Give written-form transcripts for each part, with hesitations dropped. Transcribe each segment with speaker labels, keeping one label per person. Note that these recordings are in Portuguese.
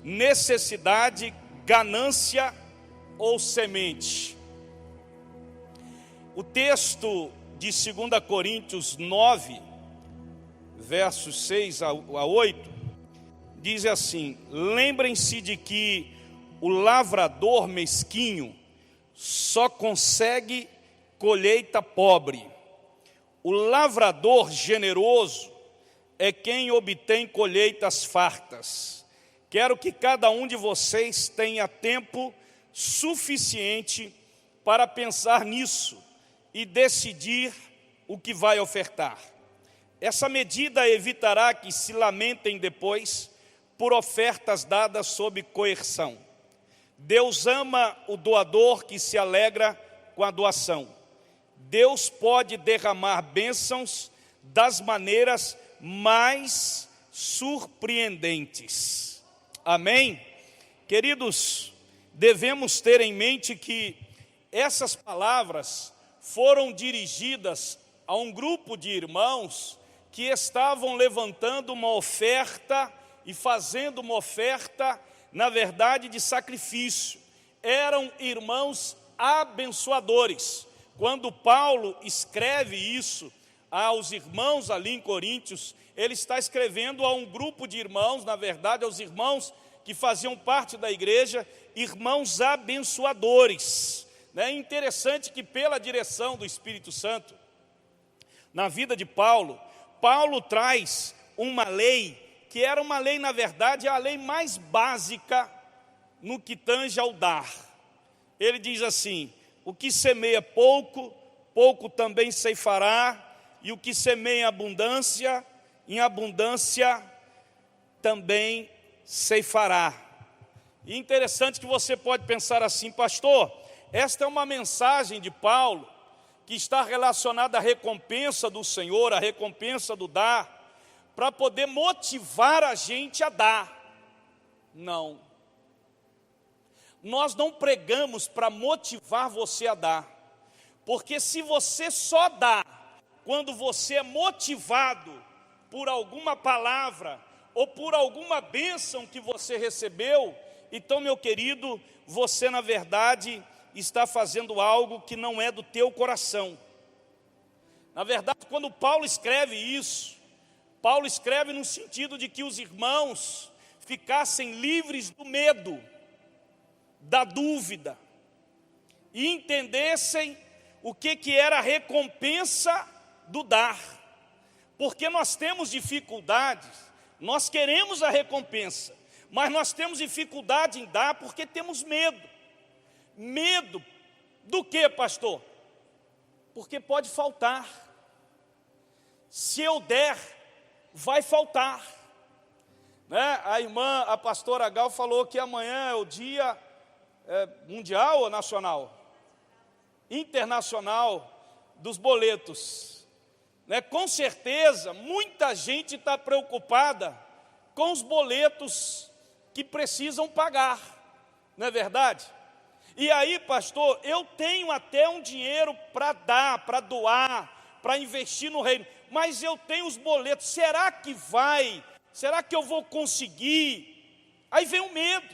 Speaker 1: necessidade, ganância ou semente. O texto de 2 Coríntios 9, versos 6 a 8, diz assim: lembrem-se de que o lavrador mesquinho só consegue colheita pobre. O lavrador generoso é quem obtém colheitas fartas. Quero que cada um de vocês tenha tempo suficiente para pensar nisso e decidir o que vai ofertar. Essa medida evitará que se lamentem depois por ofertas dadas sob coerção. Deus ama o doador que se alegra com a doação. Deus pode derramar bênçãos das maneiras mais surpreendentes. Amém? Queridos, devemos ter em mente que essas palavras foram dirigidas a um grupo de irmãos que estavam levantando uma oferta e fazendo uma oferta, na verdade, de sacrifício. Eram irmãos abençoadores. Quando Paulo escreve isso aos irmãos ali em Coríntios, ele está escrevendo a um grupo de irmãos, na verdade, aos irmãos que faziam parte da igreja, irmãos abençoadores. É interessante que pela direção do Espírito Santo, na vida de Paulo, Paulo traz uma lei, que era uma lei, na verdade, a lei mais básica no que tange ao dar. Ele diz assim: o que semeia pouco, pouco também ceifará, e o que semeia em abundância também ceifará. E interessante que você pode pensar assim: pastor, esta é uma mensagem de Paulo que está relacionada à recompensa do Senhor, à recompensa do dar, para poder motivar a gente a dar. Não. Nós não pregamos para motivar você a dar, porque se você só dá quando você é motivado por alguma palavra ou por alguma bênção que você recebeu, então, meu querido, você na verdade está fazendo algo que não é do teu coração. Na verdade, quando Paulo escreve isso, Paulo escreve no sentido de que os irmãos ficassem livres do medo, da dúvida, e entendessem o que era a recompensa do dar. Porque nós temos dificuldades, nós queremos a recompensa, mas nós temos dificuldade em dar porque temos medo. Medo do que, pastor? Porque pode faltar. Se eu der, vai faltar. Né? A pastora Gal falou que amanhã é o dia mundial ou nacional? Internacional dos boletos. Né? Com certeza, muita gente está preocupada com os boletos que precisam pagar. Não é verdade? E aí, pastor, eu tenho até um dinheiro para dar, para doar, para investir no reino, mas eu tenho os boletos, será que vai? Será que eu vou conseguir? Aí vem o medo.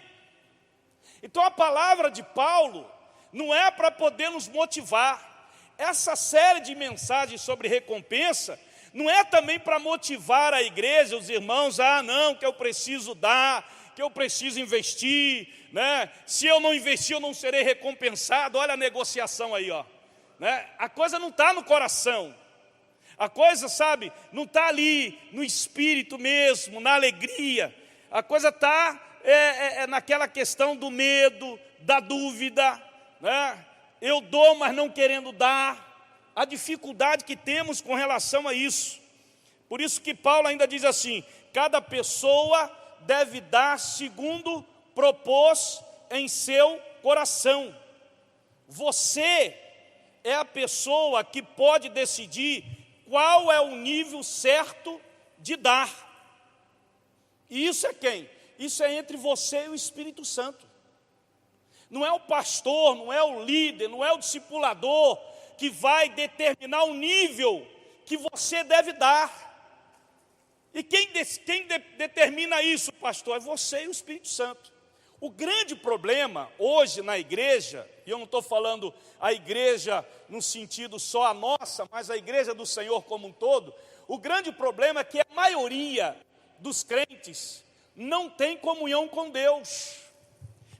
Speaker 1: Então a palavra de Paulo não é para poder nos motivar. Essa série de mensagens sobre recompensa não é também para motivar a igreja, os irmãos, não, que eu preciso dar, que eu preciso investir, né? Se eu não investir, eu não serei recompensado. Olha a negociação aí, ó. Né? A coisa não está no coração. A coisa, sabe, não está ali no espírito mesmo, na alegria. A coisa está naquela questão do medo, da dúvida, né? Eu dou, mas não querendo dar. A dificuldade que temos com relação a isso. Por isso que Paulo ainda diz assim: cada pessoa deve dar segundo propôs em seu coração. Você é a pessoa que pode decidir qual é o nível certo de dar. E isso é quem? Isso é entre você e o Espírito Santo. Não é o pastor, não é o líder, não é o discipulador que vai determinar o nível que você deve dar. E determina isso, pastor? É você e o Espírito Santo. O grande problema hoje na igreja, e eu não estou falando a igreja no sentido só a nossa, mas a igreja do Senhor como um todo, o grande problema é que a maioria dos crentes não tem comunhão com Deus.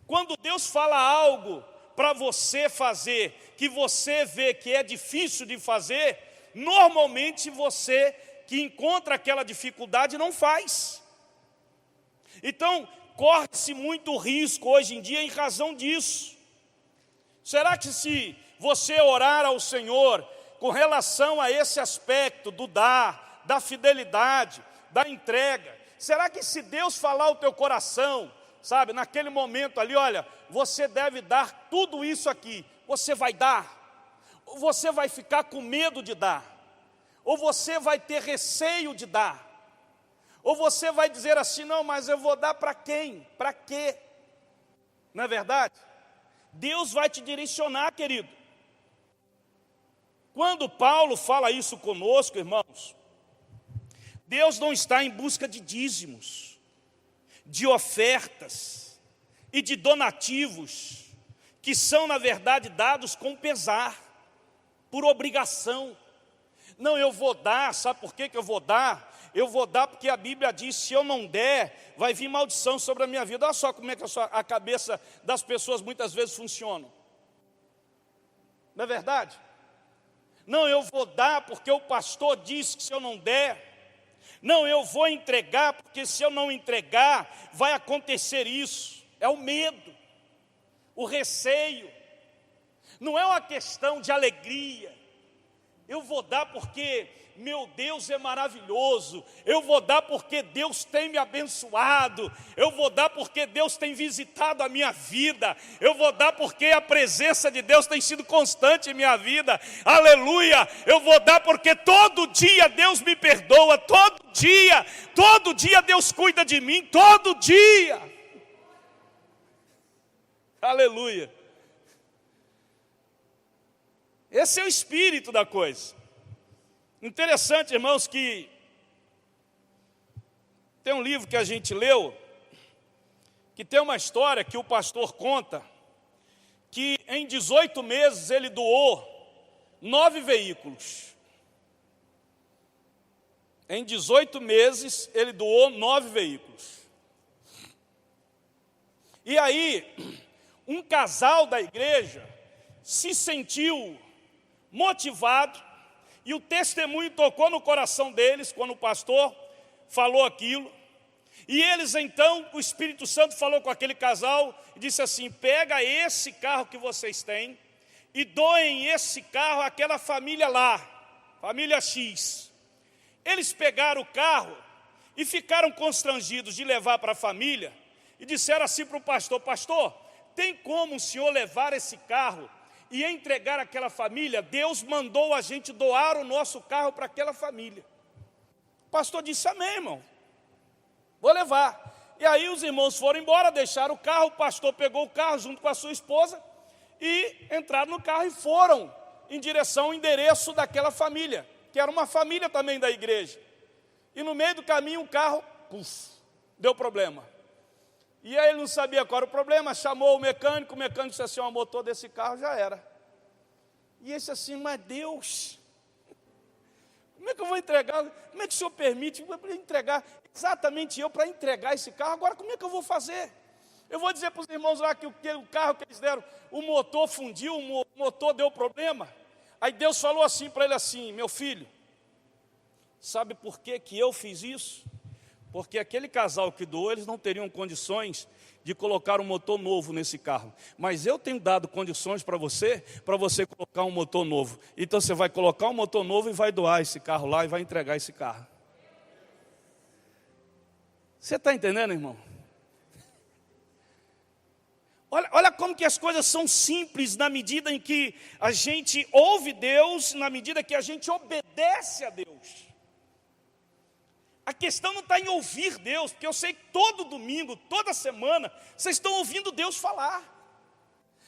Speaker 1: Quando Deus fala algo para você fazer, que você vê que é difícil de fazer, normalmente você que encontra aquela dificuldade não faz. Então, corre-se muito risco hoje em dia em razão disso. Será que se você orar ao Senhor com relação a esse aspecto do dar, da fidelidade, da entrega, será que se Deus falar ao teu coração, sabe, naquele momento ali, olha, você deve dar tudo isso aqui, você vai dar? Ou você vai ficar com medo de dar? Ou você vai ter receio de dar? Ou você vai dizer assim, não, mas eu vou dar para quem? Para quê? Não é verdade? Deus vai te direcionar, querido. Quando Paulo fala isso conosco, irmãos, Deus não está em busca de dízimos, de ofertas e de donativos, que são, na verdade, dados com pesar, por obrigação. Não, eu vou dar, sabe por que eu vou dar? Eu vou dar porque a Bíblia diz, se eu não der, vai vir maldição sobre a minha vida. Olha só como é que a cabeça das pessoas muitas vezes funciona. Não é verdade? Não, eu vou dar porque o pastor disse que se eu não der. Não, eu vou entregar porque se eu não entregar, vai acontecer isso. É o medo, o receio. Não é uma questão de alegria. Eu vou dar porque meu Deus é maravilhoso. Eu vou dar porque Deus tem me abençoado. Eu vou dar porque Deus tem visitado a minha vida. Eu vou dar porque a presença de Deus tem sido constante em minha vida. Aleluia! Eu vou dar porque todo dia Deus me perdoa. Todo dia Deus cuida de mim. Todo dia. Aleluia! Esse é o espírito da coisa. Interessante, irmãos, que tem um livro que a gente leu, que tem uma história que o pastor conta, que em 18 meses ele doou 9 veículos. Em 18 meses ele doou 9 veículos. E aí, um casal da igreja se sentiu motivado, e o testemunho tocou no coração deles, quando o pastor falou aquilo, e eles então, o Espírito Santo falou com aquele casal, e disse assim, pega esse carro que vocês têm, e doem esse carro àquela família lá, família X. Eles pegaram o carro, e ficaram constrangidos de levar para a família, e disseram assim para o pastor, pastor, tem como o senhor levar esse carro, e entregar aquela família? Deus mandou a gente doar o nosso carro para aquela família. O pastor disse, amém, irmão, vou levar. E aí os irmãos foram embora, deixaram o carro, o pastor pegou o carro junto com a sua esposa, e entraram no carro e foram em direção ao endereço daquela família, que era uma família também da igreja. E no meio do caminho o carro, deu problema. E aí ele não sabia qual era o problema, chamou o mecânico disse assim, o motor desse carro já era. E ele disse assim, mas Deus, como é que eu vou entregar? Como é que o senhor permite entregar? Exatamente eu para entregar esse carro, agora como é que eu vou fazer? Eu vou dizer para os irmãos lá que o carro que eles deram, o motor fundiu, o motor deu problema. Aí Deus falou assim para ele assim, meu filho, sabe por que eu fiz isso? Porque aquele casal que doou, eles não teriam condições de colocar um motor novo nesse carro. Mas eu tenho dado condições para você colocar um motor novo. Então você vai colocar um motor novo e vai doar esse carro lá e vai entregar esse carro. Você está entendendo, irmão? Olha como que as coisas são simples na medida em que a gente ouve Deus, na medida que a gente obedece a Deus. A questão não está em ouvir Deus, porque eu sei que todo domingo, toda semana, vocês estão ouvindo Deus falar.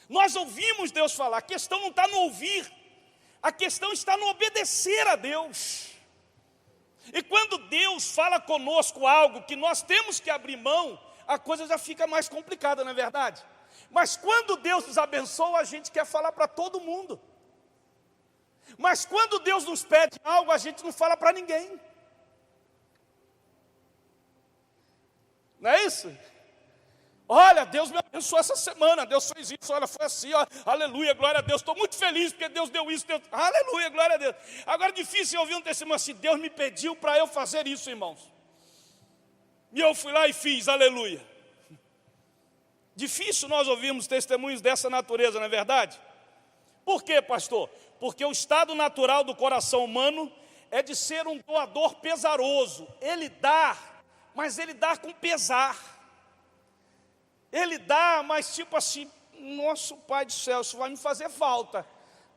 Speaker 1: Nós ouvimos Deus falar, a questão não está no ouvir, a questão está no obedecer a Deus. E quando Deus fala conosco algo que nós temos que abrir mão, a coisa já fica mais complicada, não é verdade? Mas quando Deus nos abençoa, a gente quer falar para todo mundo. Mas quando Deus nos pede algo, a gente não fala para ninguém. Não é isso? Olha, Deus me abençoou essa semana, Deus fez isso, olha, foi assim, ó, aleluia, glória a Deus, estou muito feliz porque Deus deu isso, aleluia, glória a Deus. Agora é difícil ouvir um testemunho assim, Deus me pediu para eu fazer isso, irmãos. E eu fui lá e fiz, aleluia. Difícil nós ouvirmos testemunhos dessa natureza, não é verdade? Por quê, pastor? Porque o estado natural do coração humano é de ser um doador pesaroso. Ele dá, mas ele dá com pesar. Ele dá, mas tipo assim, nosso Pai do céu, isso vai me fazer falta,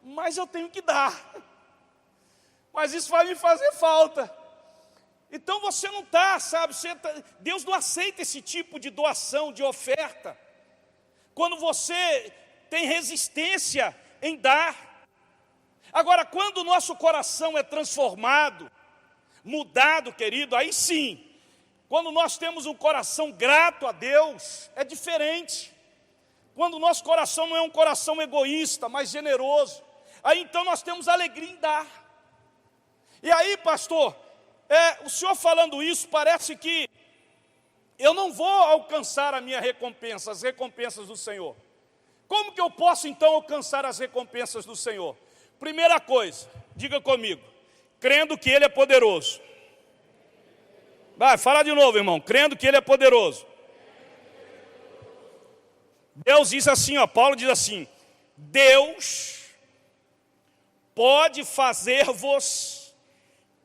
Speaker 1: mas eu tenho que dar. Mas isso vai me fazer falta. Então você não está, sabe, Deus não aceita esse tipo de doação, de oferta. Quando você tem resistência em dar. Agora, quando o nosso coração é transformado, mudado, querido, aí sim. Quando nós temos um coração grato a Deus, é diferente. Quando o nosso coração não é um coração egoísta, mas generoso, aí então nós temos alegria em dar. E aí, pastor, o senhor falando isso, parece que eu não vou alcançar a minha recompensa, as recompensas do Senhor. Como que eu posso então alcançar as recompensas do Senhor? Primeira coisa, diga comigo, crendo que Ele é poderoso. Vai, fala de novo, irmão. Crendo que Ele é poderoso. Deus diz assim, ó, Paulo diz assim, Deus pode fazer-vos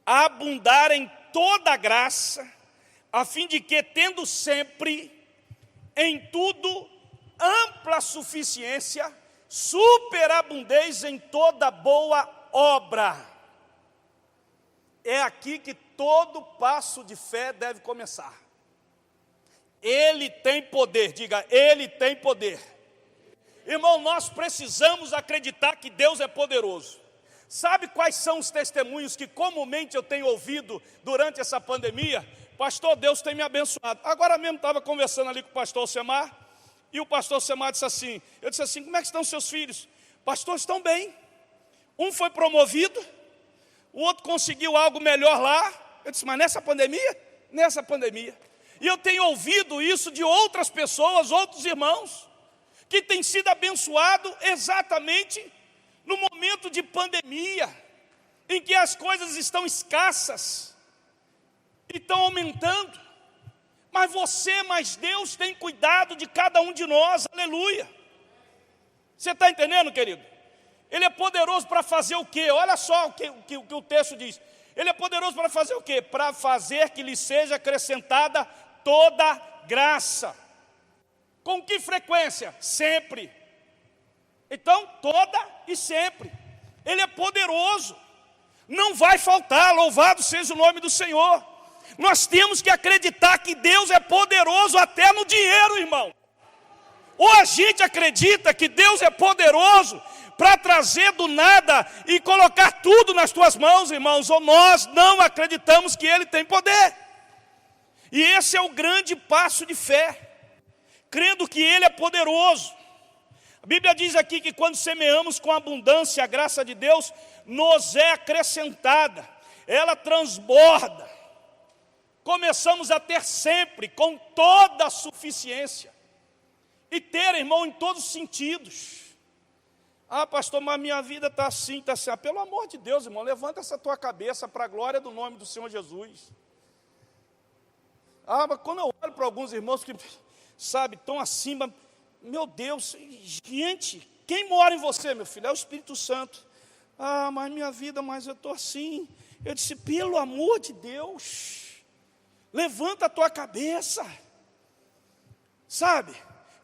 Speaker 1: abundar em toda graça, a fim de que, tendo sempre, em tudo, ampla suficiência, superabundez em toda boa obra. É aqui que todo passo de fé deve começar. Ele tem poder, diga, Ele tem poder. Irmão, nós precisamos acreditar que Deus é poderoso. Sabe quais são os testemunhos que comumente eu tenho ouvido durante essa pandemia? Pastor, Deus tem me abençoado. Agora mesmo estava conversando ali com o pastor Semar, e o pastor Semar disse assim, eu disse assim, como é que estão seus filhos? Pastor, estão bem. Um foi promovido, o outro conseguiu algo melhor lá. Eu disse, mas nessa pandemia? Nessa pandemia. E eu tenho ouvido isso de outras pessoas, outros irmãos, que têm sido abençoados exatamente no momento de pandemia, em que as coisas estão escassas, e estão aumentando. Mas Deus tem cuidado de cada um de nós, aleluia. Você está entendendo, querido? Ele é poderoso para fazer o quê? Olha só o que o texto diz. Ele é poderoso para fazer o quê? Para fazer que lhe seja acrescentada toda graça. Com que frequência? Sempre. Então, toda e sempre. Ele é poderoso. Não vai faltar, louvado seja o nome do Senhor. Nós temos que acreditar que Deus é poderoso até no dinheiro, irmão. Ou a gente acredita que Deus é poderoso para trazer do nada e colocar tudo nas tuas mãos, irmãos, ou nós não acreditamos que Ele tem poder. E esse é o grande passo de fé, crendo que Ele é poderoso. A Bíblia diz aqui que quando semeamos com abundância, a graça de Deus nos é acrescentada, ela transborda. Começamos a ter sempre, com toda a suficiência. E ter, irmão, em todos os sentidos. Ah, pastor, mas minha vida está assim, está assim. Ah, pelo amor de Deus, irmão, levanta essa tua cabeça para a glória do nome do Senhor Jesus. Ah, mas quando eu olho para alguns irmãos que, sabe, estão acima, meu Deus, gente, quem mora em você, meu filho? É o Espírito Santo. Ah, mas minha vida, mas eu estou assim. Eu disse, pelo amor de Deus, levanta a tua cabeça, sabe?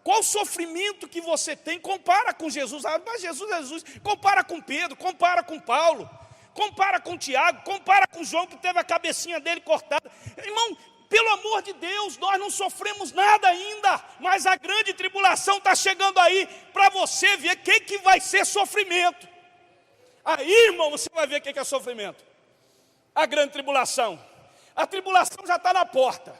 Speaker 1: Qual sofrimento que você tem, compara com Jesus. Ah, mas Jesus é Jesus. Compara com Pedro, compara com Paulo, compara com Tiago, compara com João, que teve a cabecinha dele cortada. Irmão, pelo amor de Deus, nós não sofremos nada ainda, mas a grande tribulação está chegando aí, para você ver o que vai ser sofrimento. Aí, irmão, você vai ver o que é sofrimento. a grande tribulação? A tribulação já está na porta,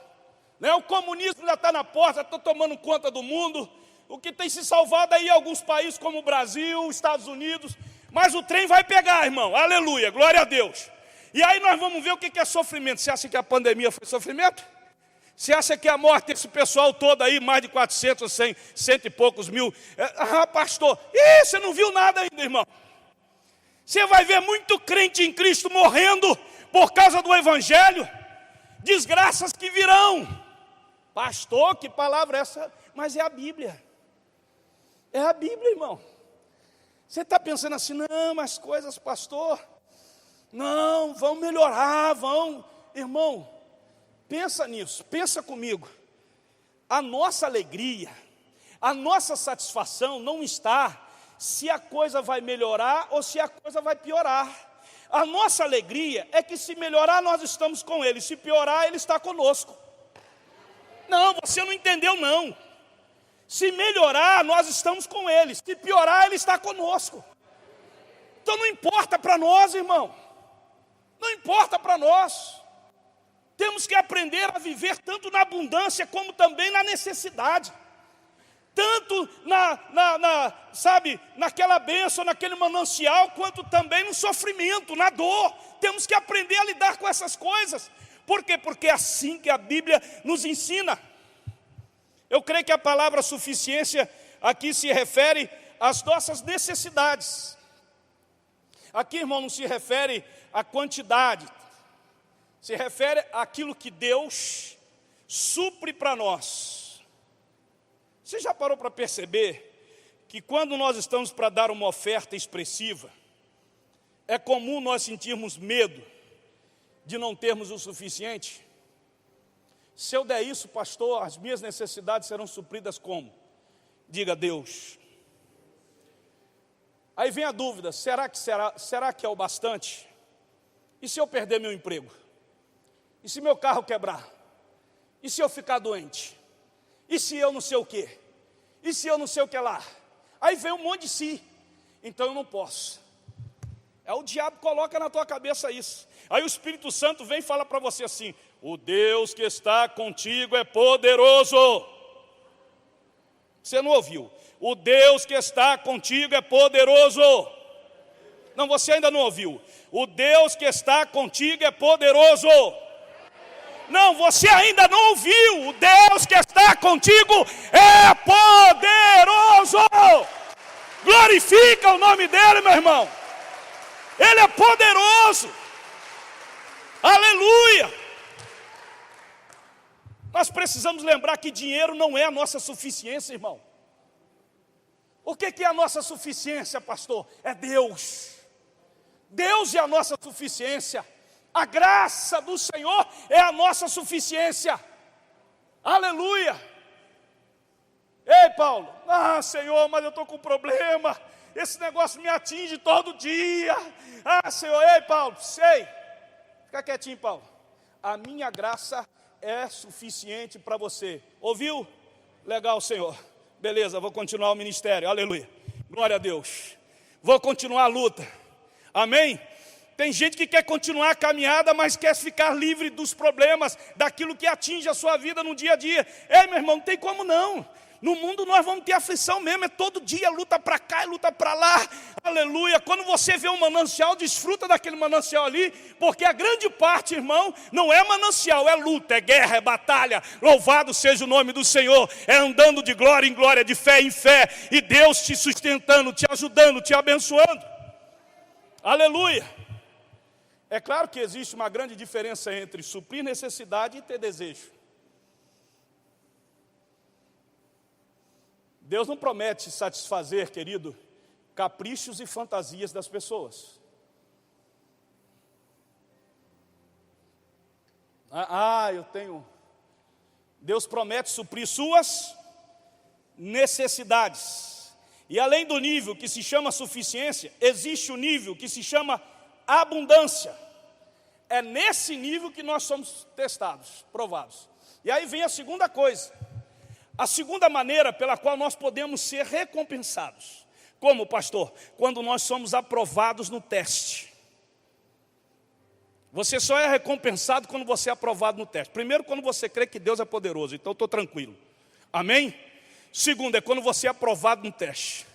Speaker 1: né? O comunismo já está na porta, está tomando conta do mundo. O que tem se salvado aí em alguns países como o Brasil, Estados Unidos, mas o trem vai pegar, irmão, aleluia, glória a Deus. E aí nós vamos ver o que é sofrimento. Você acha que a pandemia foi sofrimento? Você acha que a morte desse pessoal todo aí, mais de 400, 100 e poucos mil? Pastor, você não viu nada ainda, irmão. Você vai ver muito crente em Cristo morrendo por causa do Evangelho. Desgraças que virão. Pastor, que palavra é essa? Mas é a Bíblia. É a Bíblia, irmão. Você está pensando assim, não, as coisas, pastor, não, vão melhorar, vão. Irmão, pensa nisso, pensa comigo. A nossa alegria, a nossa satisfação não está se a coisa vai melhorar ou se a coisa vai piorar. A nossa alegria é que se melhorar nós estamos com Ele, se piorar Ele está conosco. Não, você não entendeu não. Se melhorar nós estamos com Ele, se piorar Ele está conosco. Então não importa para nós, irmão. Não importa para nós. Temos que aprender a viver tanto na abundância como também na necessidade. Tanto naquela bênção, naquele manancial, quanto também no sofrimento, na dor. Temos que aprender a lidar com essas coisas. Por quê? Porque é assim que a Bíblia nos ensina. Eu creio que a palavra suficiência aqui se refere às nossas necessidades. Aqui, irmão, não se refere à quantidade. Se refere àquilo que Deus supre para nós. Você já parou para perceber que quando nós estamos para dar uma oferta expressiva, é comum nós sentirmos medo de não termos o suficiente? Se eu der isso, pastor, as minhas necessidades serão supridas como? Diga Deus. Aí vem a dúvida, será que é o bastante? E se eu perder meu emprego? E se meu carro quebrar? E se eu ficar doente? E se eu não sei o quê? E se eu não sei o que lá? Aí vem um monte de si. Então eu não posso. O diabo coloca na tua cabeça isso. Aí o Espírito Santo vem e fala para você assim: o Deus que está contigo é poderoso. Você não ouviu? O Deus que está contigo é poderoso. Não, você ainda não ouviu. O Deus que está contigo é poderoso. Não, você ainda não ouviu. O Deus que está contigo é poderoso. Glorifica o nome dele, meu irmão. Ele é poderoso. Aleluia. Nós precisamos lembrar que dinheiro não é a nossa suficiência, irmão. O que é a nossa suficiência, pastor? É Deus. Deus é a nossa suficiência. A graça do Senhor é a nossa suficiência. Aleluia. Ei, Paulo, Senhor, mas eu estou com problema. Esse negócio me atinge todo dia. Senhor, ei, Paulo, sei. Fica quietinho, Paulo. A minha graça é suficiente para você. Ouviu? Legal, Senhor. Beleza, vou continuar o ministério. Aleluia. Glória a Deus. Vou continuar a luta. Amém? Tem gente que quer continuar a caminhada, mas quer ficar livre dos problemas, daquilo que atinge a sua vida no dia a dia. Ei, meu irmão, não tem como não. No mundo nós vamos ter aflição mesmo, é todo dia, luta para cá e luta para lá, aleluia. Quando você vê um manancial, desfruta daquele manancial ali, porque a grande parte, irmão, não é manancial, é luta, é guerra, é batalha. Louvado seja o nome do Senhor, é andando de glória em glória, de fé em fé, e Deus te sustentando, te ajudando, te abençoando, aleluia. É claro que existe uma grande diferença entre suprir necessidade e ter desejo. Deus não promete satisfazer, querido, caprichos e fantasias das pessoas. Deus promete suprir suas necessidades. E além do nível que se chama suficiência, existe o nível que se chama abundância. É nesse nível que nós somos testados, provados. E aí vem a segunda coisa. A segunda maneira pela qual nós podemos ser recompensados. Como, pastor? Quando nós somos aprovados no teste. Você só é recompensado quando você é aprovado no teste. Primeiro, quando você crê que Deus é poderoso, então eu estou tranquilo. Amém? Segundo, é quando você é aprovado no teste.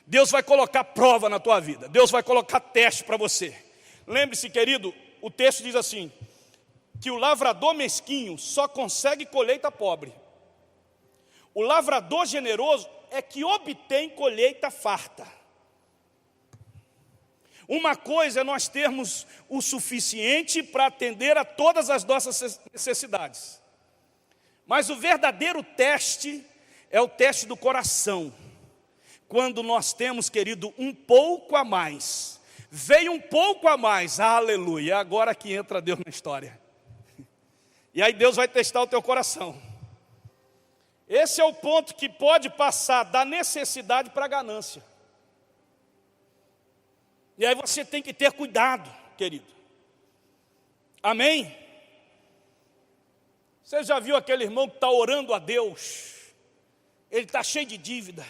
Speaker 1: Deus vai colocar prova na tua vida. Deus vai colocar teste para você. Lembre-se, querido, o texto diz assim, que o lavrador mesquinho só consegue colheita pobre. O lavrador generoso é que obtém colheita farta. Uma coisa é nós termos o suficiente para atender a todas as nossas necessidades. Mas o verdadeiro teste é o teste do coração. Quando nós temos, querido, um pouco a mais. Veio um pouco a mais, aleluia. É agora que entra Deus na história. E aí Deus vai testar o teu coração. Esse é o ponto que pode passar da necessidade para a ganância. E aí você tem que ter cuidado, querido. Amém? Você já viu aquele irmão que está orando a Deus? Ele está cheio de dívida.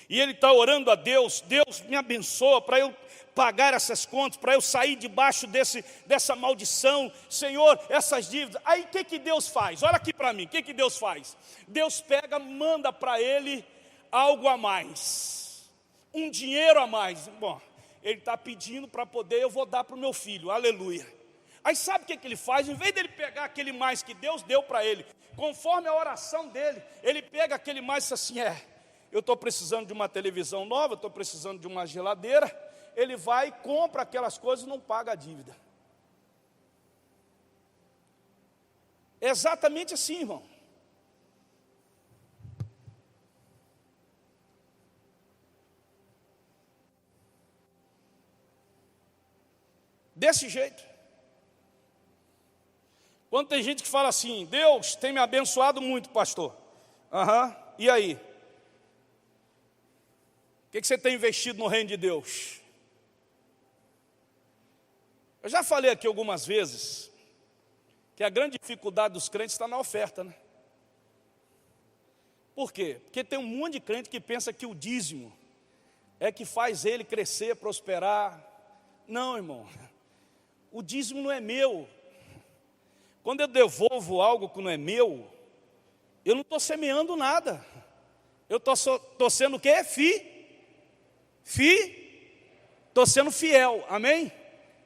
Speaker 1: E ele está orando a Deus, Deus me abençoa para eu pagar essas contas, para eu sair debaixo dessa maldição. Senhor, essas dívidas. Aí o que Deus faz? Olha aqui para mim, o que Deus faz? Deus pega, manda para ele algo a mais. Um dinheiro a mais. Bom, ele está pedindo para poder, eu vou dar para o meu filho, aleluia. Aí sabe o que ele faz? Em vez dele pegar aquele mais que Deus deu para ele, conforme a oração dele, ele pega aquele mais e diz assim, eu estou precisando de uma televisão nova, estou precisando de uma geladeira. Ele vai, compra aquelas coisas e não paga a dívida. É exatamente assim, irmão. Desse jeito. Quando tem gente que fala assim, Deus tem me abençoado muito, pastor. E aí? O que você tem investido no reino de Deus? Eu já falei aqui algumas vezes que a grande dificuldade dos crentes está na oferta, né? Por quê? Porque tem um monte de crente que pensa que o dízimo é que faz ele crescer, prosperar. Não, irmão. O dízimo não é meu. Quando eu devolvo algo que não é meu, eu não estou semeando nada. Eu estou sendo o quê? Estou sendo fiel, amém?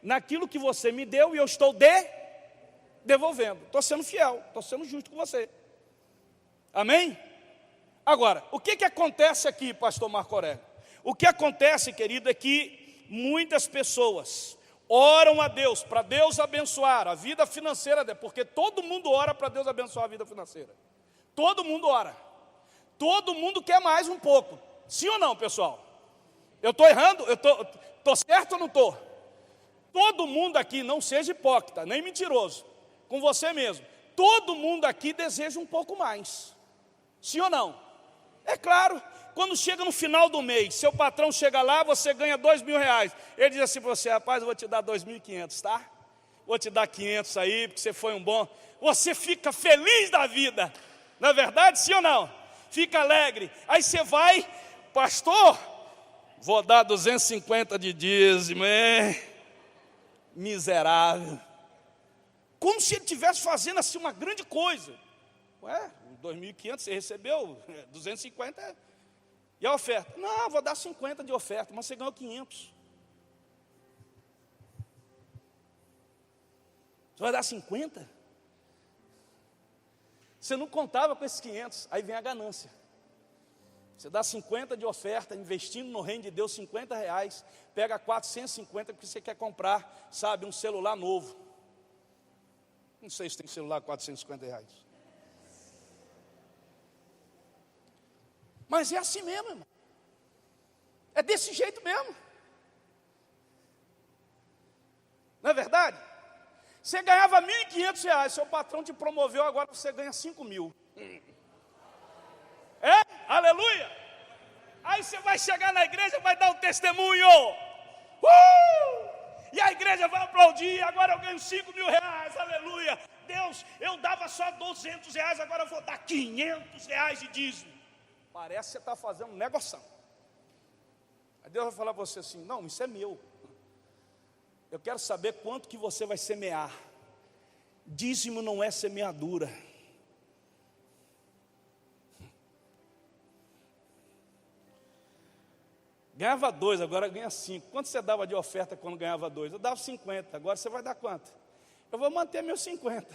Speaker 1: Naquilo que você me deu e eu estou devolvendo. Estou sendo fiel, estou sendo justo com você. Amém? Agora, o que acontece aqui, pastor Marco Aurélio? O que acontece, querido, é que muitas pessoas oram a Deus, para Deus abençoar a vida financeira dela, porque todo mundo ora para Deus abençoar a vida financeira. Todo mundo ora. Todo mundo quer mais um pouco. Sim ou não, pessoal? Eu estou errando? Eu estou certo ou não estou? Todo mundo aqui, não seja hipócrita, nem mentiroso, com você mesmo. Todo mundo aqui deseja um pouco mais. Sim ou não? É claro, quando chega no final do mês, seu patrão chega lá, você ganha R$2.000. Ele diz assim para você, rapaz, eu vou te dar 2.500, tá? Vou te dar 500 aí, porque você foi um bom. Você fica feliz da vida, não é verdade? Sim ou não? Fica alegre. Aí você vai, pastor, vou dar 250 de dízimo, miserável. Como se ele estivesse fazendo assim uma grande coisa. 2.500 você recebeu, 250 e a oferta? Não, vou dar 50 de oferta, mas você ganhou 500. Você vai dar 50? Você não contava com esses 500, aí vem a ganância. Você dá 50 de oferta, investindo no reino de Deus R$50, pega 450 porque você quer comprar, sabe, um celular novo. Não sei se tem celular R$450. Mas é assim mesmo, irmão. É desse jeito mesmo. Não é verdade? Você ganhava R$1.500, seu patrão te promoveu, agora você ganha 5.000. Aleluia! Aí você vai chegar na igreja, vai dar um testemunho. E a igreja vai aplaudir, agora eu ganho R$5.000, aleluia. Deus, eu dava só R$200, agora eu vou dar R$500 de dízimo. Parece que você está fazendo um negoção. Aí Deus vai falar para você assim, não, isso é meu. Eu quero saber quanto que você vai semear. Dízimo não é semeadura. Ganhava 2, agora ganha 5. Quanto você dava de oferta quando ganhava 2? Eu dava 50, agora você vai dar quanto? Eu vou manter meus 50.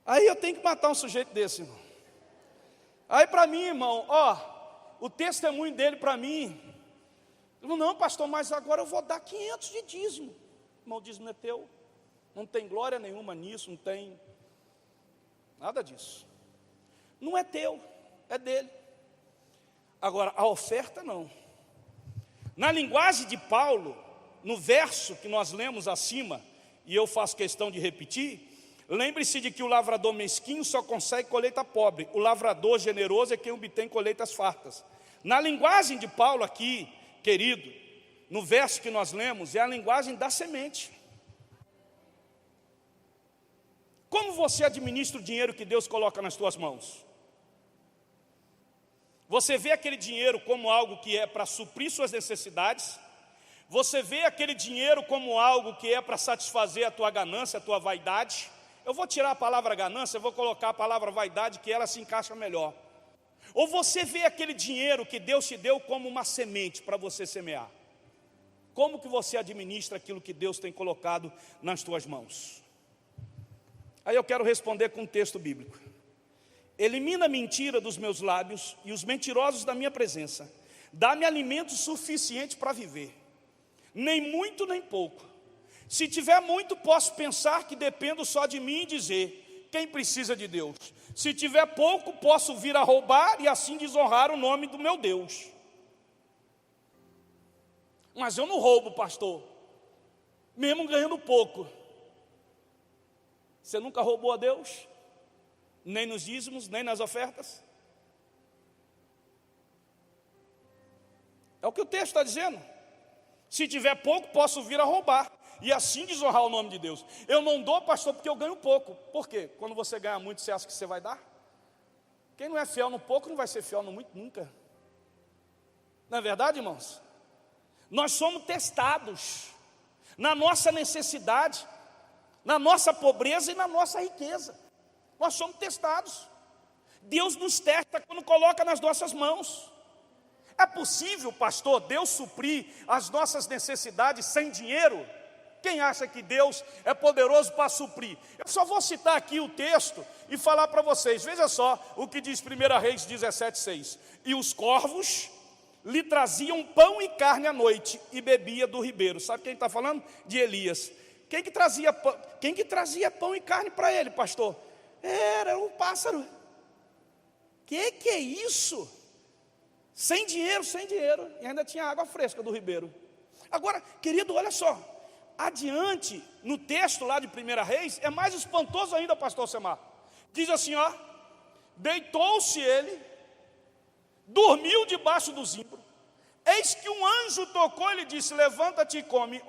Speaker 1: Aí eu tenho que matar um sujeito desse, irmão. Aí para mim, irmão, o testemunho dele para mim, não, pastor, mas agora eu vou dar 500 de dízimo. Irmão, o dízimo é teu. Não tem glória nenhuma nisso, não tem nada disso. Não é teu, é dele. Agora, a oferta não. Na linguagem de Paulo, no verso que nós lemos acima, e eu faço questão de repetir, lembre-se de que o lavrador mesquinho só consegue colheita pobre. O lavrador generoso é quem obtém colheitas fartas. Na linguagem de Paulo aqui, querido, no verso que nós lemos, é a linguagem da semente. Como você administra o dinheiro que Deus coloca nas tuas mãos? Você vê aquele dinheiro como algo que é para suprir suas necessidades? Você vê aquele dinheiro como algo que é para satisfazer a tua ganância, a tua vaidade? Eu vou tirar a palavra ganância, eu vou colocar a palavra vaidade, que ela se encaixa melhor. Ou você vê aquele dinheiro que Deus te deu como uma semente para você semear? Como que você administra aquilo que Deus tem colocado nas tuas mãos? Aí eu quero responder com um texto bíblico. Elimina a mentira dos meus lábios e os mentirosos da minha presença. Dá-me alimento suficiente para viver. Nem muito, nem pouco. Se tiver muito, posso pensar que dependo só de mim e dizer: quem precisa de Deus? Se tiver pouco, posso vir a roubar e assim desonrar o nome do meu Deus. Mas eu não roubo, pastor, mesmo ganhando pouco. Você nunca roubou a Deus? Nem nos dízimos, nem nas ofertas? É o que o texto está dizendo. Se tiver pouco, posso vir a roubar e assim desonrar o nome de Deus. Eu não dou, pastor, porque eu ganho pouco. Por quê? Quando você ganha muito, você acha que você vai dar? Quem não é fiel no pouco, não vai ser fiel no muito nunca. Não é verdade, irmãos? Nós somos testados na nossa necessidade, na nossa pobreza e na nossa riqueza. Nós somos testados. Deus nos testa quando coloca nas nossas mãos. É possível, pastor, Deus suprir as nossas necessidades sem dinheiro? Quem acha que Deus é poderoso para suprir? Eu só vou citar aqui o texto e falar para vocês. Veja só o que diz 1 Reis 17:6. E os corvos lhe traziam pão e carne à noite e bebia do ribeiro. Sabe quem está falando? De Elias. Quem que trazia pão e carne para ele, pastor? Era um pássaro. Que é isso? Sem dinheiro. E ainda tinha água fresca do ribeiro. Agora, querido, olha só. Adiante, no texto lá de 1 Reis, é mais espantoso ainda, pastor Semar. Diz assim, deitou-se ele, dormiu debaixo do zimbro. Eis que um anjo tocou e lhe disse: levanta-te e come.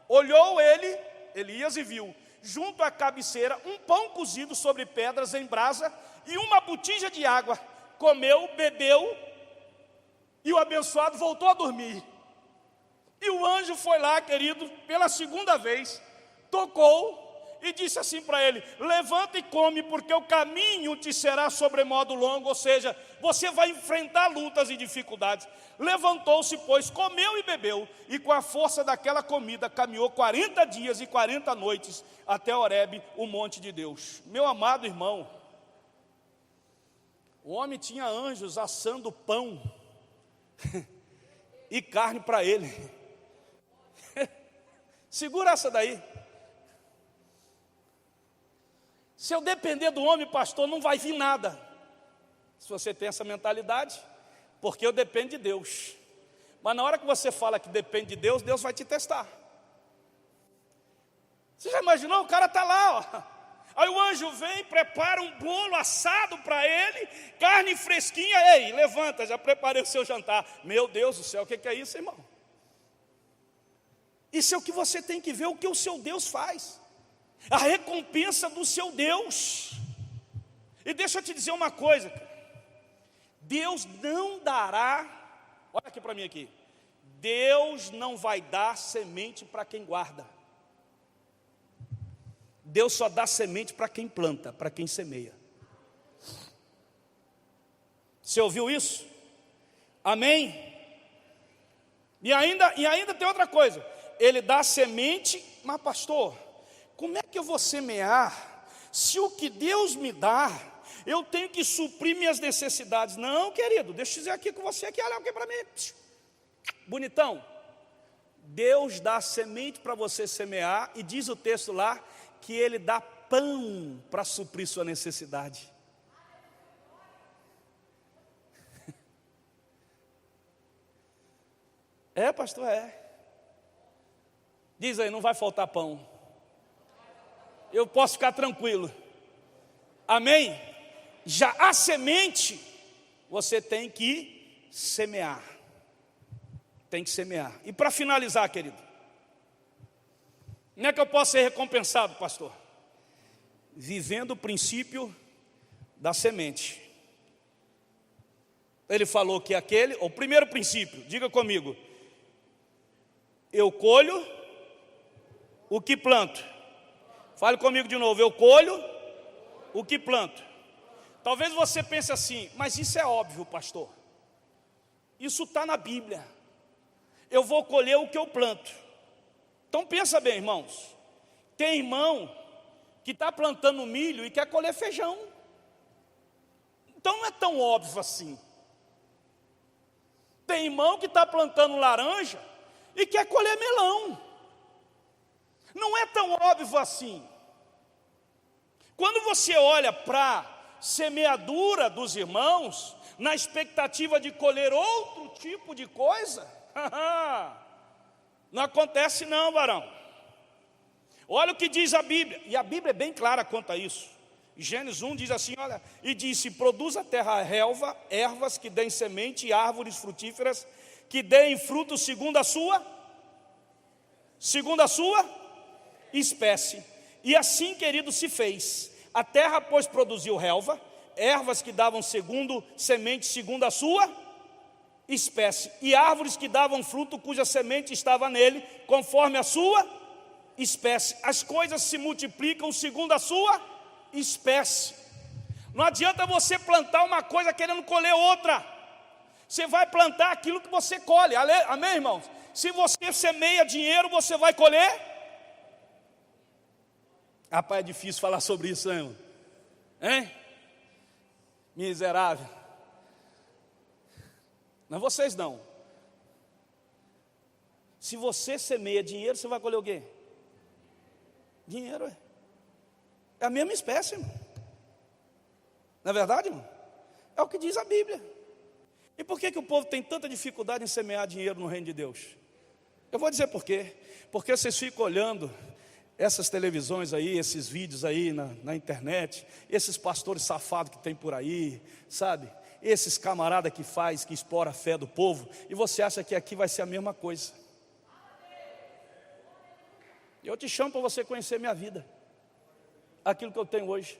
Speaker 1: Olhou ele, Elias, e viu junto à cabeceira um pão cozido sobre pedras em brasa e uma botija de água. Comeu, bebeu, e o abençoado voltou a dormir. E o anjo foi lá, querido, pela segunda vez, tocou e disse assim para ele: levanta e come, porque o caminho te será sobremodo longo. Ou seja, você vai enfrentar lutas e dificuldades. Levantou-se, pois, comeu e bebeu, e com a força daquela comida caminhou 40 dias e 40 noites até Horebe, o monte de Deus. Meu amado irmão, o homem tinha anjos assando pão e carne para ele. Segura essa daí. Se eu depender do homem, pastor, não vai vir nada. Se você tem essa mentalidade, porque eu dependo de Deus. Mas na hora que você fala que depende de Deus, Deus vai te testar. Você já imaginou? O cara está lá, Aí o anjo vem, prepara um bolo assado para ele, carne fresquinha. Ei, levanta, já preparei o seu jantar. Meu Deus do céu, o que é isso, irmão? Isso é o que você tem que ver, o que o seu Deus faz. A recompensa do seu Deus. E deixa eu te dizer uma coisa, Deus não dará, olha aqui para mim aqui, Deus não vai dar semente para quem guarda. Deus só dá semente para quem planta, para quem semeia. Você ouviu isso? Amém? E ainda tem outra coisa. Ele dá semente, mas pastor, como é que eu vou semear se o que Deus me dá, eu tenho que suprir minhas necessidades? Não, querido, deixa eu dizer aqui com você, aqui, olha aqui para mim. Bonitão, Deus dá semente para você semear, e diz o texto lá, que Ele dá pão para suprir sua necessidade. É, pastor, é. Diz aí, não vai faltar pão. Eu posso ficar tranquilo. Amém? Já a semente, você tem que semear. Tem que semear. E para finalizar, querido, como é que eu posso ser recompensado, pastor? Vivendo o princípio da semente. Ele falou que o primeiro princípio, diga comigo, eu colho o que planto. Fale comigo de novo, eu colho o que planto. Talvez você pense assim, mas isso é óbvio, pastor. Isso está na Bíblia. Eu vou colher o que eu planto. Então pensa bem, irmãos. Tem irmão que está plantando milho e quer colher feijão. Então não é tão óbvio assim. Tem irmão que está plantando laranja e quer colher melão. Não é tão óbvio assim. Quando você olha para a semeadura dos irmãos, na expectativa de colher outro tipo de coisa, não acontece não, varão. Olha o que diz a Bíblia, e a Bíblia é bem clara quanto a isso. Gênesis 1 diz assim, olha, e disse, produz a terra relva, ervas que deem semente e árvores frutíferas, que deem fruto segundo a sua espécie. E assim, querido, se fez. A terra, pois, produziu relva, ervas que davam semente segundo a sua espécie, e árvores que davam fruto cuja semente estava nele, conforme a sua espécie. As coisas se multiplicam segundo a sua espécie. Não adianta você plantar uma coisa querendo colher outra. Você vai plantar aquilo que você colhe. Amém, irmãos? Se você semeia dinheiro, você vai colher. Rapaz, é difícil falar sobre isso, né, irmão? Hein? Miserável. Mas vocês não. Se você semeia dinheiro, você vai colher o quê? Dinheiro, é. É a mesma espécie, irmão. Não é verdade, irmão? É o que diz a Bíblia. E por que o povo tem tanta dificuldade em semear dinheiro no reino de Deus? Eu vou dizer por quê. Porque vocês ficam olhando essas televisões aí, esses vídeos aí na internet, esses pastores safados que tem por aí, sabe? Esses camaradas que explora a fé do povo, e você acha que aqui vai ser a mesma coisa. Eu te chamo para você conhecer minha vida, aquilo que eu tenho hoje.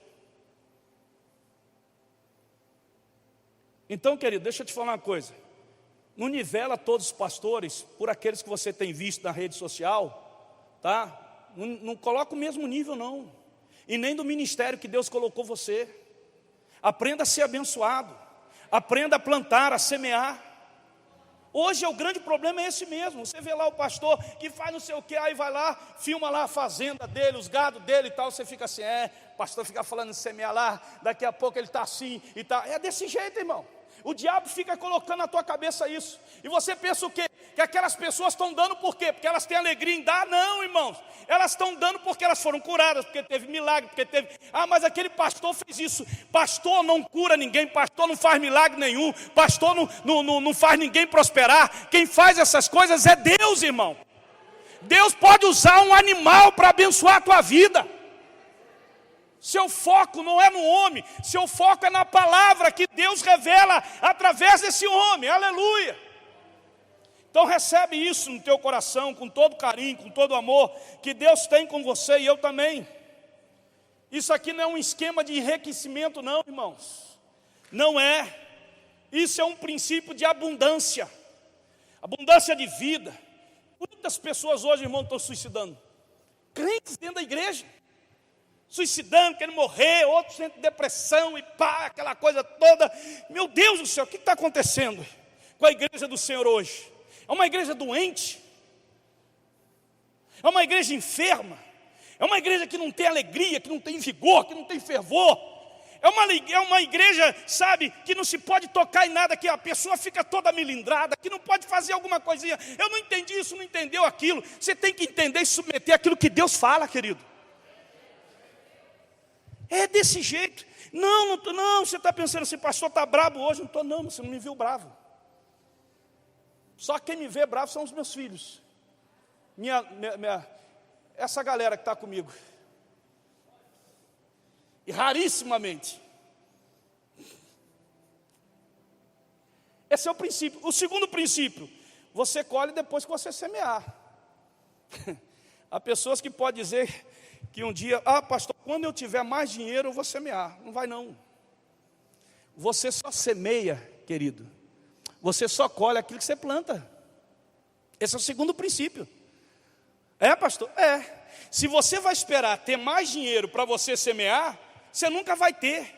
Speaker 1: Então, querido, deixa eu te falar uma coisa. Não nivela todos os pastores por aqueles que você tem visto na rede social, tá? Não coloca o mesmo nível não. E nem do ministério que Deus colocou você. Aprenda a ser abençoado. Aprenda a plantar, a semear. Hoje o grande problema é esse mesmo. Você vê lá o pastor que faz não sei o que, aí vai lá, filma lá a fazenda dele, os gados dele e tal. Você fica assim, o pastor fica falando de semear lá, daqui a pouco ele está assim e tal. É desse jeito, irmão. O diabo fica colocando na tua cabeça isso. E você pensa o quê? Que aquelas pessoas estão dando por quê? Porque elas têm alegria em dar? Não, irmãos. Elas estão dando porque elas foram curadas, porque teve milagre, porque teve... mas aquele pastor fez isso. Pastor não cura ninguém, pastor não faz milagre nenhum, pastor não faz ninguém prosperar. Quem faz essas coisas é Deus, irmão. Deus pode usar um animal para abençoar a tua vida. Seu foco não é no homem, seu foco é na palavra que Deus revela através desse homem, aleluia. Então recebe isso no teu coração, com todo carinho, com todo amor, que Deus tem com você e eu também. Isso aqui não é um esquema de enriquecimento não, irmãos, não é. Isso é um princípio de abundância. abundância de vida. Muitas pessoas hoje, irmão, estão suicidando. Crentes dentro da igreja, suicidando, querendo morrer, outros tendo depressão e pá, aquela coisa toda. Meu Deus do céu, o que está acontecendo com a igreja do Senhor hoje? É uma igreja doente, é uma igreja enferma, é uma igreja que não tem alegria, que não tem vigor, que não tem fervor. É uma igreja, sabe, que não se pode tocar em nada, que a pessoa fica toda melindrada, que não pode fazer alguma coisinha. Eu não entendi isso, não entendeu aquilo. Você tem que entender e submeter aquilo que Deus fala, querido. É desse jeito. Não, você está pensando assim, pastor, está bravo hoje? Não estou não, você não me viu bravo. Só quem me vê bravo são os meus filhos. Essa galera que está comigo. E rarissimamente. Esse é o princípio. O segundo princípio, você colhe depois que você semear. Há pessoas que podem dizer que um dia, pastor, quando eu tiver mais dinheiro eu vou semear. Não vai não. Você só semeia, querido. Você só colhe aquilo que você planta. Esse é o segundo princípio. É, pastor? É. Se você vai esperar ter mais dinheiro para você semear, você nunca vai ter.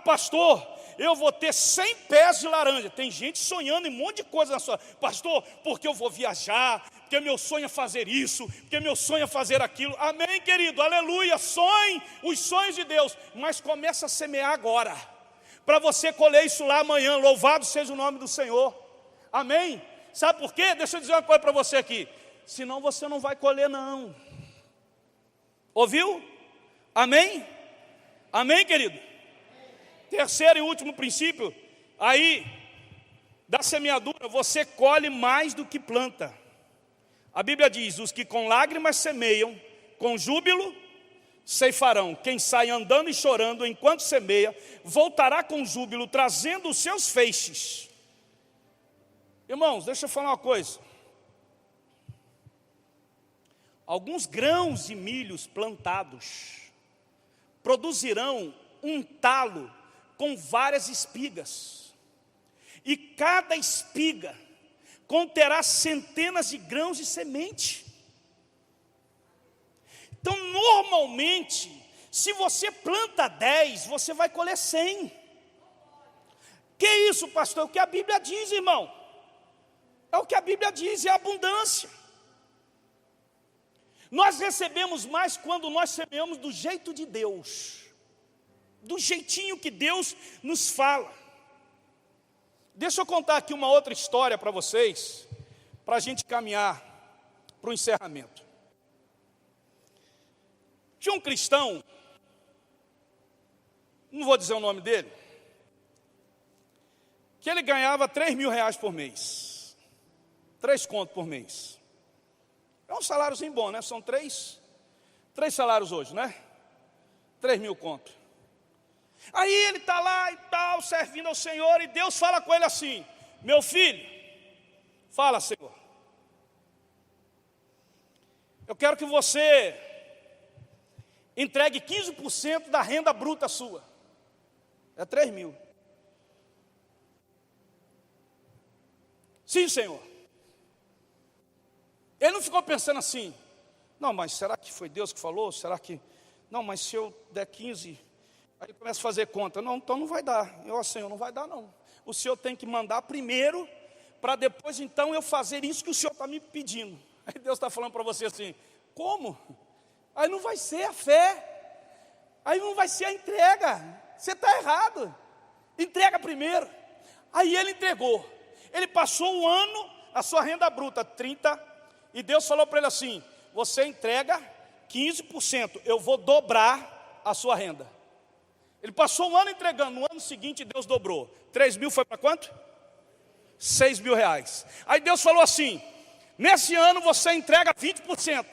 Speaker 1: Pastor, eu vou ter 100 pés de laranja. Tem gente sonhando em um monte de coisa na sua. Pastor, porque eu vou viajar, porque meu sonho é fazer isso, porque meu sonho é fazer aquilo. Amém, querido, aleluia. Sonhe os sonhos de Deus, mas começa a semear agora, para você colher isso lá amanhã. Louvado seja o nome do Senhor. Amém? Sabe por quê? Deixa eu dizer uma coisa para você aqui. Senão você não vai colher não. Ouviu? Amém? Amém, querido? Terceiro e último princípio, aí, da semeadura, você colhe mais do que planta. A Bíblia diz, os que com lágrimas semeiam, com júbilo ceifarão. Quem sai andando e chorando enquanto semeia, voltará com júbilo, trazendo os seus feixes. Irmãos, deixa eu falar uma coisa. Alguns grãos de milhos plantados produzirão um talo com várias espigas. E cada espiga conterá centenas de grãos de semente. Então, normalmente, se você planta 10, você vai colher 100. Que isso, pastor? É o que a Bíblia diz, irmão. É o que a Bíblia diz, é abundância. Nós recebemos mais quando nós semeamos do jeito de Deus, do jeitinho que Deus nos fala. Deixa eu contar aqui uma outra história para vocês, para a gente caminhar para o encerramento. Tinha um cristão, não vou dizer o nome dele, que ele ganhava 3 mil reais por mês, 3 contos por mês. É um saláriozinho bom, né? São 3 salários hoje, né? 3 mil conto. Aí ele está lá e tal, servindo ao Senhor, e Deus fala com ele assim: meu filho, fala, Senhor, eu quero que você entregue 15% da renda bruta sua. É 3 mil. Sim, Senhor. Ele não ficou pensando assim, não, mas será que foi Deus que falou? Será que, não, mas se eu der 15, aí ele começa a fazer conta. Não, então não vai dar. Senhor, não vai dar não. O Senhor tem que mandar primeiro, para depois então eu fazer isso que o Senhor está me pedindo. Aí Deus está falando para você assim, como? Aí não vai ser a fé, aí não vai ser a entrega. Você está errado. Entrega primeiro. Aí ele entregou. Ele passou um ano, a sua renda bruta, 30. E Deus falou para ele assim, você entrega 15%, eu vou dobrar a sua renda. Ele passou um ano entregando, no ano seguinte Deus dobrou. 3 mil foi para quanto? 6 mil reais. Aí Deus falou assim, nesse ano você entrega 20%.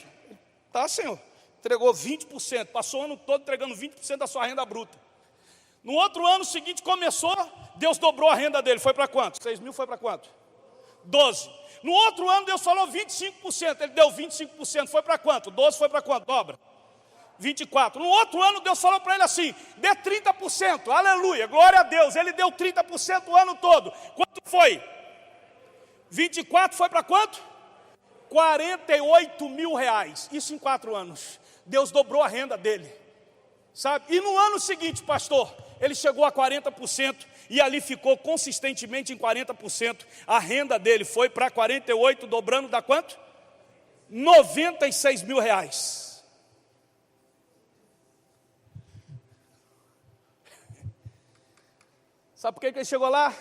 Speaker 1: Tá, Senhor? Entregou 20%, passou o ano todo entregando 20% da sua renda bruta. No outro ano seguinte começou, Deus dobrou a renda dele, foi para quanto? 6 mil foi para quanto? 12. No outro ano Deus falou 25%, ele deu 25%, foi para quanto? 12 foi para quanto? Dobra. 24. No outro ano Deus falou para ele assim, dê 30%, aleluia, glória a Deus, ele deu 30% o ano todo. Quanto foi? 24 foi para quanto? 48 mil reais. Isso em 4 anos. Deus dobrou a renda dele. Sabe? E no ano seguinte, pastor, ele chegou a 40% e ali ficou consistentemente em 40%. A renda dele foi para 48, dobrando da quanto? 96 mil reais. Sabe por que ele chegou lá?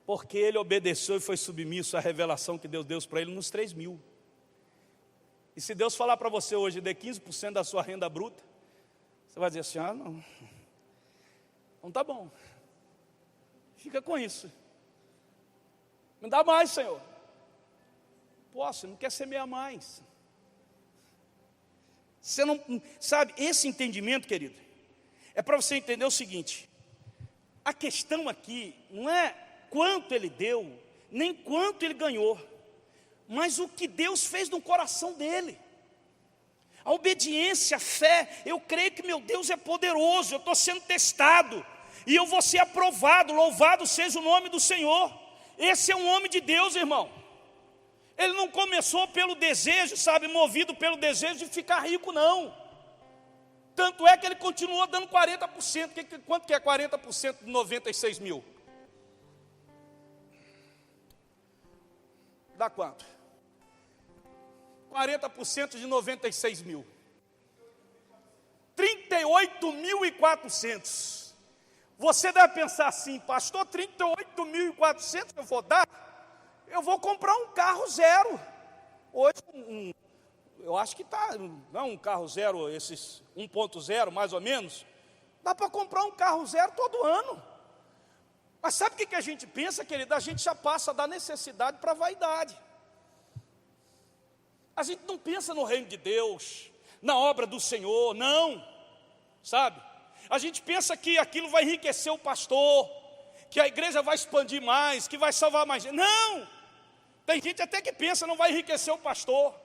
Speaker 1: Porque ele obedeceu e foi submisso à revelação que Deus deu para ele nos 3 mil. E se Deus falar para você hoje, dê 15% da sua renda bruta, você vai dizer assim, não. Então tá bom. Fica com isso. Me dá mais, Senhor. Posso, não quer semear mais. Você não, sabe, esse entendimento, querido, é para você entender o seguinte. A questão aqui não é quanto ele deu, nem quanto ele ganhou, mas o que Deus fez no coração dele. A obediência, a fé, eu creio que meu Deus é poderoso, eu estou sendo testado, e eu vou ser aprovado, louvado seja o nome do Senhor. Esse é um homem de Deus, irmão. Ele não começou pelo desejo, sabe, movido pelo desejo de ficar rico, não. Tanto é que ele continuou dando 40%. Quanto que é 40% de 96 mil? Dá quanto? 40% de 96 mil. 38.400. Você deve pensar assim, pastor, 38.400 eu vou dar? Eu vou comprar um carro zero. Hoje, eu acho que está, não um carro zero, esses 1.0 mais ou menos. Dá para comprar um carro zero todo ano. Mas sabe o que a gente pensa, querido? A gente já passa da necessidade para a vaidade. A gente não pensa no reino de Deus, na obra do Senhor, não. Sabe? A gente pensa que aquilo vai enriquecer o pastor, que a igreja vai expandir mais, que vai salvar mais gente. Não! Tem gente até que pensa, não vai enriquecer o pastor.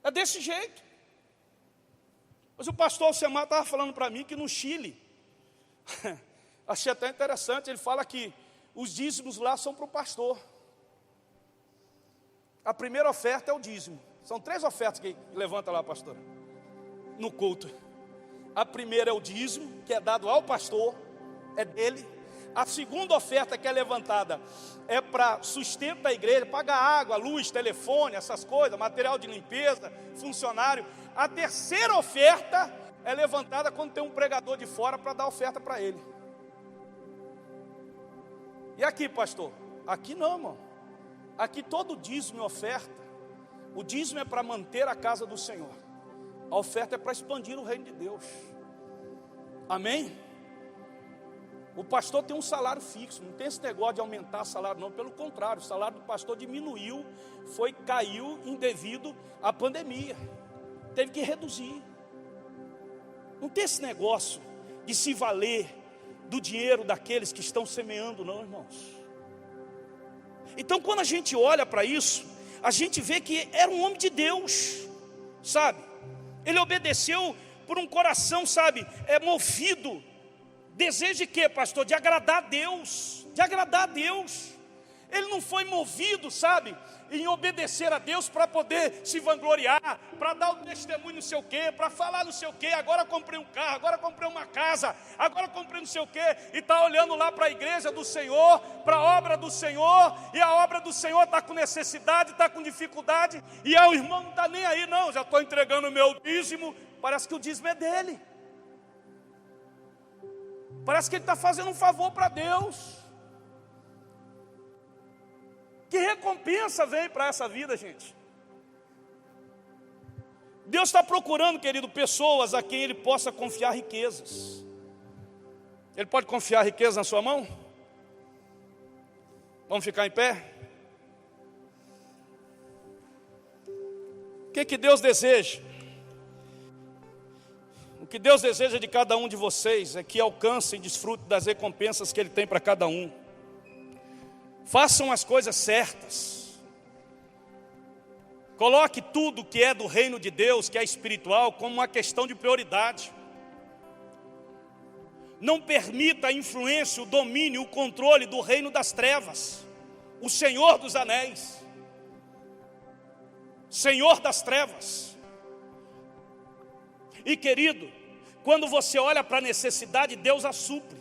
Speaker 1: É desse jeito. Mas o pastor Alcemar estava falando para mim que no Chile, achei até interessante, ele fala que os dízimos lá são para o pastor. A primeira oferta é o dízimo. São 3 ofertas que levanta lá, pastora, no culto. A primeira é o dízimo, que é dado ao pastor, é dele. A segunda oferta que é levantada é para sustento da igreja, pagar água, luz, telefone, essas coisas, material de limpeza, funcionário. A terceira oferta é levantada quando tem um pregador de fora para dar oferta para ele. E aqui, pastor? Aqui não, irmão. Aqui todo dízimo é oferta. O dízimo é para manter a casa do Senhor. A oferta é para expandir o reino de Deus. Amém? O pastor tem um salário fixo, não tem esse negócio de aumentar salário não, pelo contrário, o salário do pastor diminuiu, caiu devido à pandemia, teve que reduzir. Não tem esse negócio de se valer do dinheiro daqueles que estão semeando não, irmãos. Então quando a gente olha para isso, a gente vê que era um homem de Deus, sabe? Ele obedeceu por um coração, sabe, movido. Desejo de quê, pastor? De agradar a Deus, de agradar a Deus. Ele não foi movido, sabe, em obedecer a Deus para poder se vangloriar, para dar o testemunho não sei o quê, para falar não sei o quê, agora comprei um carro, agora comprei uma casa, agora comprei não sei o quê, e está olhando lá para a igreja do Senhor, para a obra do Senhor, e a obra do Senhor está com necessidade, está com dificuldade, e o irmão não está nem aí, não, já estou entregando o meu dízimo, parece que o dízimo é dele. Parece que ele está fazendo um favor para Deus. Que recompensa vem para essa vida, gente? Deus está procurando, querido, pessoas a quem Ele possa confiar riquezas. Ele pode confiar riqueza na sua mão? Vamos ficar em pé? O que Deus deseja? O que Deus deseja de cada um de vocês é que alcancem e desfrutem das recompensas que Ele tem para cada um. Façam as coisas certas. Coloque tudo que é do reino de Deus, que é espiritual, como uma questão de prioridade. Não permita a influência, o domínio, o controle do reino das trevas. o Senhor dos anéis, Senhor das trevas. E querido, quando você olha para a necessidade, Deus a supre.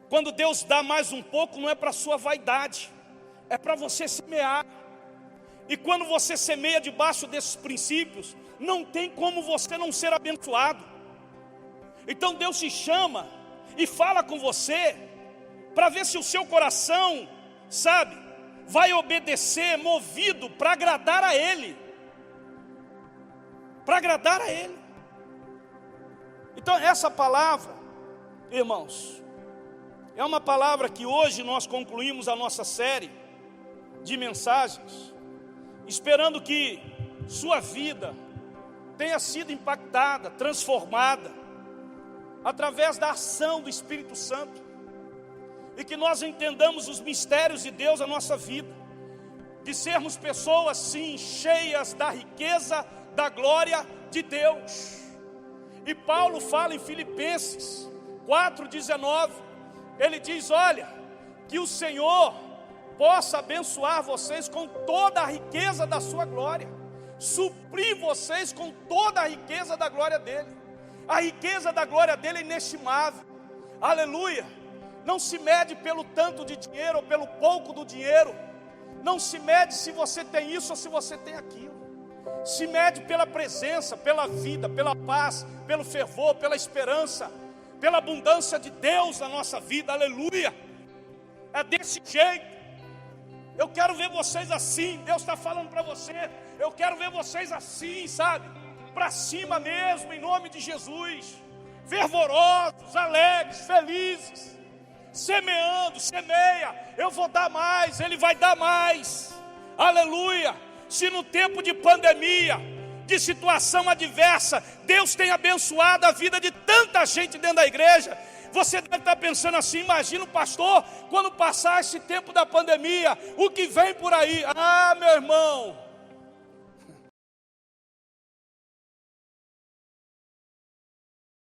Speaker 1: Quando Deus dá mais um pouco, não é para a sua vaidade, é para você semear. E quando você semeia debaixo desses princípios, não tem como você não ser abençoado. Então Deus te chama e fala com você, para ver se o seu coração, sabe, vai obedecer, movido para agradar a Ele. Para agradar a Ele. Então essa palavra, irmãos, é uma palavra que hoje nós concluímos a nossa série de mensagens, esperando que sua vida tenha sido impactada, transformada, através da ação do Espírito Santo, e que nós entendamos os mistérios de Deus na nossa vida, de sermos pessoas sim, cheias da riqueza, da glória de Deus. E Paulo fala em Filipenses 4,19, ele diz, olha, que o Senhor possa abençoar vocês com toda a riqueza da sua glória, suprir vocês com toda a riqueza da glória dele. A riqueza da glória dele é inestimável, aleluia. Não se mede pelo tanto de dinheiro ou pelo pouco do dinheiro, não se mede se você tem isso ou se você tem aquilo, se mede pela presença, pela vida, pela paz, pelo fervor, pela esperança, pela abundância de Deus na nossa vida, aleluia. É desse jeito. Eu quero ver vocês assim. Deus está falando para você, eu quero ver vocês assim, sabe, para cima mesmo, em nome de Jesus, fervorosos, alegres, felizes, semeando, semeia, eu vou dar mais, Ele vai dar mais, aleluia. Se no tempo de pandemia, de situação adversa, Deus tem abençoado a vida de tanta gente dentro da igreja, você deve estar pensando assim, imagina o pastor, quando passar esse tempo da pandemia, o que vem por aí? Ah, meu irmão,